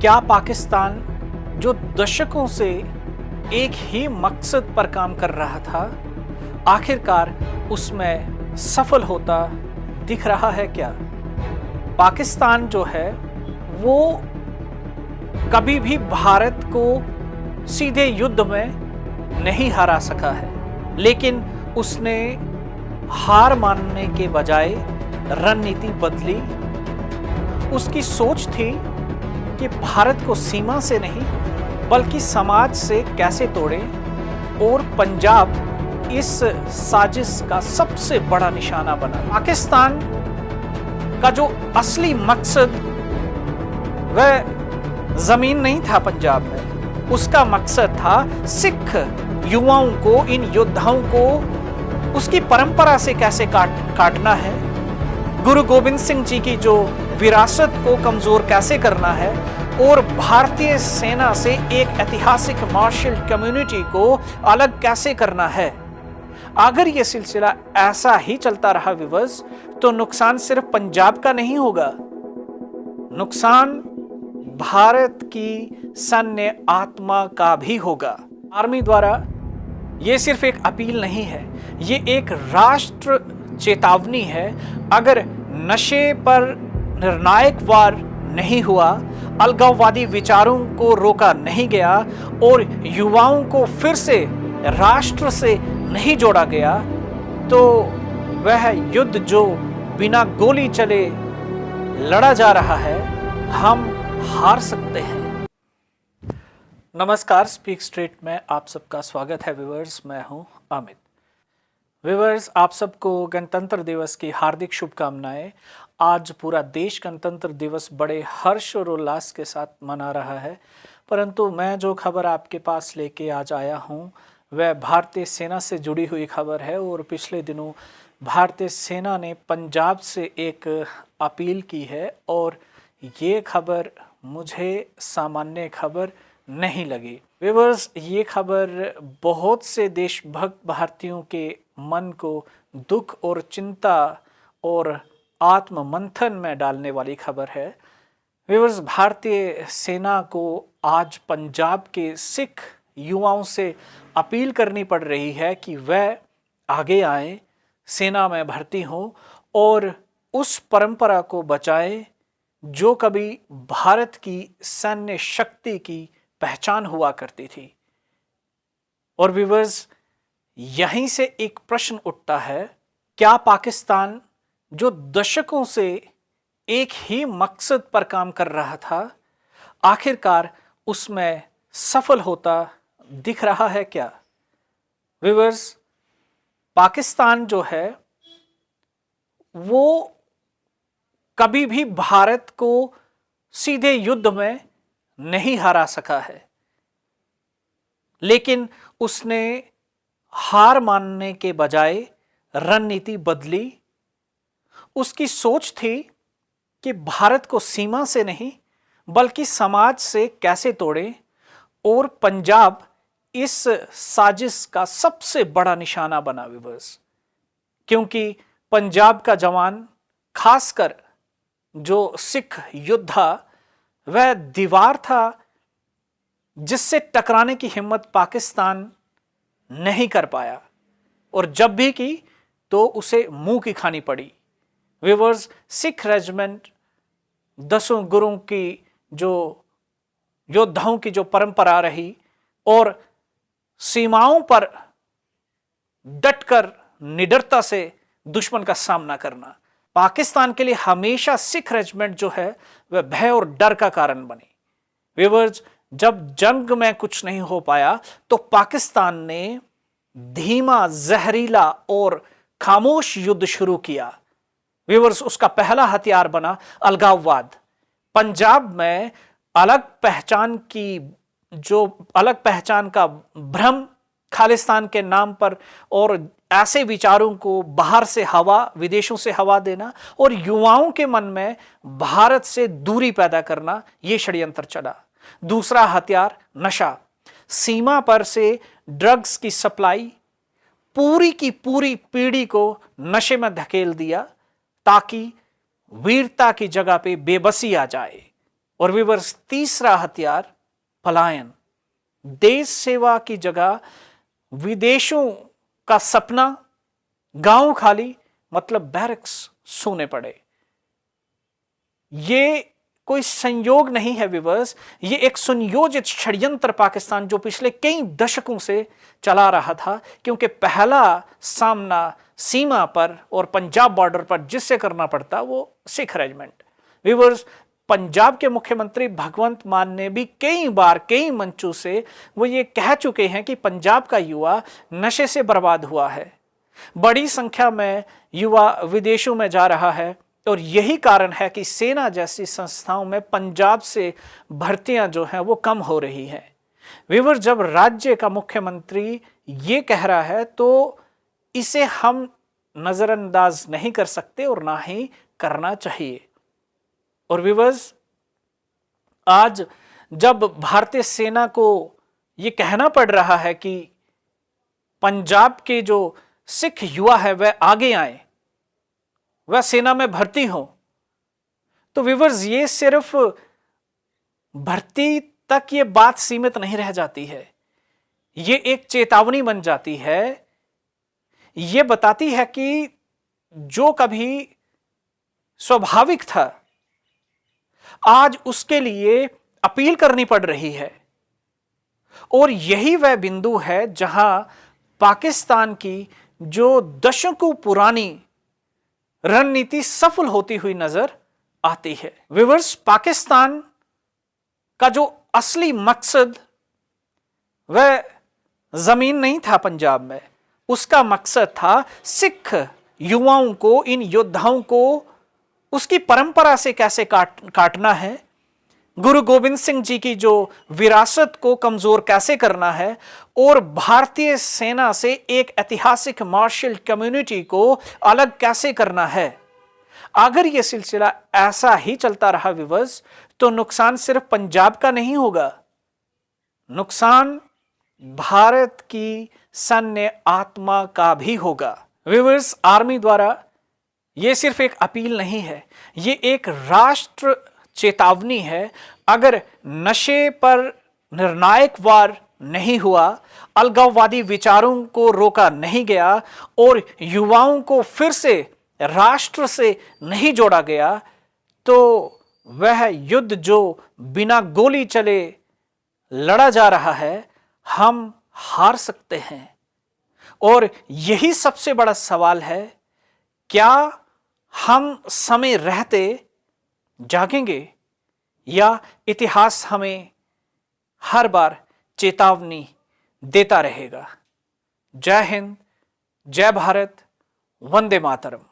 क्या पाकिस्तान जो दशकों से एक ही मकसद पर काम कर रहा था, आखिरकार उसमें सफल होता दिख रहा है क्या? पाकिस्तान जो है वो कभी भी भारत को सीधे युद्ध में नहीं हरा सका है, लेकिन उसने हार मानने के बजाय रणनीति बदली। उसकी सोच थी कि भारत को सीमा से नहीं बल्कि समाज से कैसे तोड़े, और पंजाब इस साजिश का सबसे बड़ा निशाना बना। पाकिस्तान का जो असली मकसद वह जमीन नहीं था पंजाब में, उसका मकसद था सिख युवाओं को, इन योद्धाओं को उसकी परंपरा से कैसे काटना है, गुरु गोविंद सिंह जी की जो विरासत को कमजोर कैसे करना है, और भारतीय सेना से एक ऐतिहासिक मार्शल कम्युनिटी को अलग कैसे करना है। अगर यह सिलसिला ऐसा ही चलता रहा व्यूअर्स, तो नुकसान सिर्फ पंजाब का नहीं होगा, नुकसान भारत की सैन्य आत्मा का भी होगा। आर्मी द्वारा यह सिर्फ एक अपील नहीं है, यह एक राष्ट्र चेतावनी है। अगर नशे पर निर्णायक वार नहीं हुआ, अलगाववादी विचारों को रोका नहीं गया और युवाओं को फिर से राष्ट्र से नहीं जोड़ा गया, तो वह युद्ध जो बिना गोली चले लड़ा जा रहा है, हम हार सकते हैं। नमस्कार, स्पीक स्ट्रेट में आप सबका स्वागत है व्यूअर्स। मैं हूं अमित। व्यूअर्स, आप सबको गणतंत्र दिवस की हार्दिक शुभकामनाएं। आज पूरा देश गणतंत्र दिवस बड़े हर्ष और उल्लास के साथ मना रहा है, परंतु मैं जो खबर आपके पास लेके आज आया हूं वह भारतीय सेना से जुड़ी हुई खबर है। और पिछले दिनों भारतीय सेना ने पंजाब से एक अपील की है, और ये खबर मुझे सामान्य खबर नहीं लगी। व्यूअर्स, ये खबर बहुत से देशभक्त भारतीयों के मन को दुख और चिंता और आत्म मंथन में डालने वाली खबर है। व्यूअर्स, भारतीय सेना को आज पंजाब के सिख युवाओं से अपील करनी पड़ रही है कि वह आगे आए, सेना में भर्ती हों और उस परंपरा को बचाएं जो कभी भारत की सैन्य शक्ति की पहचान हुआ करती थी। और व्यूअर्स, यहीं से एक प्रश्न उठता है, क्या पाकिस्तान जो दशकों से एक ही मकसद पर काम कर रहा था, आखिरकार उसमें सफल होता दिख रहा है क्या? व्यूअर्स, पाकिस्तान जो है वो कभी भी भारत को सीधे युद्ध में नहीं हरा सका है, लेकिन उसने हार मानने के बजाय रणनीति बदली। उसकी सोच थी कि भारत को सीमा से नहीं बल्कि समाज से कैसे तोड़े, और पंजाब इस साजिश का सबसे बड़ा निशाना बना व्यूअर्स, क्योंकि पंजाब का जवान, खासकर जो सिख योद्धा, वह दीवार था जिससे टकराने की हिम्मत पाकिस्तान नहीं कर पाया, और जब भी की तो उसे मुंह की खानी पड़ी। व्यूअर्स, सिख रेजिमेंट 10 गुरुओं की जो योद्धाओं की जो परंपरा रही, और सीमाओं पर डटकर निडरता से दुश्मन का सामना करना, पाकिस्तान के लिए हमेशा सिख रेजिमेंट जो है वह भय और डर का कारण बनी। व्यूअर्स, जब जंग में कुछ नहीं हो पाया तो पाकिस्तान ने धीमा, जहरीला और खामोश युद्ध शुरू किया। व्यूअर्स, उसका पहला हथियार बना अलगाववाद। पंजाब में अलग पहचान का भ्रम खालिस्तान के नाम पर, और ऐसे विचारों को बाहर से विदेशों से हवा देना, और युवाओं के मन में भारत से दूरी पैदा करना, यह षड्यंत्र चला। दूसरा हथियार नशा। सीमा पर से ड्रग्स की सप्लाई पूरी की पूरी पीढ़ी को नशे में धकेल दिया, ताकि वीरता की जगह पे बेबसी आ जाए। और व्यूअर्स, तीसरा हथियार पलायन। देश सेवा की जगह विदेशों का सपना, गांव खाली मतलब बैरक्स सोने पड़े। ये कोई संयोग नहीं है व्यूअर्स, ये एक सुनियोजित षड्यंत्र पाकिस्तान जो पिछले कई दशकों से चला रहा था, क्योंकि पहला सामना सीमा पर और पंजाब बॉर्डर पर जिससे करना पड़ता वो सिख रेजिमेंट। व्यूअर्स, पंजाब के मुख्यमंत्री भगवंत मान ने भी कई बार कई मंचों से वो ये कह चुके हैं कि पंजाब का युवा नशे से बर्बाद हुआ है, बड़ी संख्या में युवा विदेशों में जा रहा है, और यही कारण है कि सेना जैसी संस्थाओं में पंजाब से भर्तियां जो हैं वो कम हो रही हैं। व्यूअर्स, जब राज्य का मुख्यमंत्री ये कह रहा है तो इसे हम नजरअंदाज नहीं कर सकते और ना ही करना चाहिए। और व्यूअर्स, आज जब भारतीय सेना को ये कहना पड़ रहा है कि पंजाब के जो सिख युवा है वह आगे आए, वह सेना में भर्ती हो, तो व्यूअर्स ये सिर्फ भर्ती तक ये बात सीमित नहीं रह जाती है, ये एक चेतावनी बन जाती है। ये बताती है कि जो कभी स्वाभाविक था आज उसके लिए अपील करनी पड़ रही है। और यही वह बिंदु है जहां पाकिस्तान की जो दशकों पुरानी रणनीति सफल होती हुई नजर आती है। व्यूअर्स, पाकिस्तान का जो असली मकसद वह जमीन नहीं था पंजाब में, उसका मकसद था सिख युवाओं को, इन योद्धाओं को उसकी परंपरा से कैसे काटना है, गुरु गोविंद सिंह जी की जो विरासत को कमजोर कैसे करना है, और भारतीय सेना से एक ऐतिहासिक मार्शल कम्युनिटी को अलग कैसे करना है। अगर यह सिलसिला ऐसा ही चलता रहा व्यूअर्स, तो नुकसान सिर्फ पंजाब का नहीं होगा, नुकसान भारत की सैन्य आत्मा का भी होगा। व्यूअर्स, आर्मी द्वारा यह सिर्फ एक अपील नहीं है, यह एक राष्ट्र चेतावनी है। अगर नशे पर निर्णायक वार नहीं हुआ, अलगाववादी विचारों को रोका नहीं गया और युवाओं को फिर से राष्ट्र से नहीं जोड़ा गया, तो वह युद्ध जो बिना गोली चले लड़ा जा रहा है, हम हार सकते हैं। और यही सबसे बड़ा सवाल है, क्या हम समय रहते जागेंगे या इतिहास हमें हर बार चेतावनी देता रहेगा। जय हिंद, जय भारत, वंदे मातरम।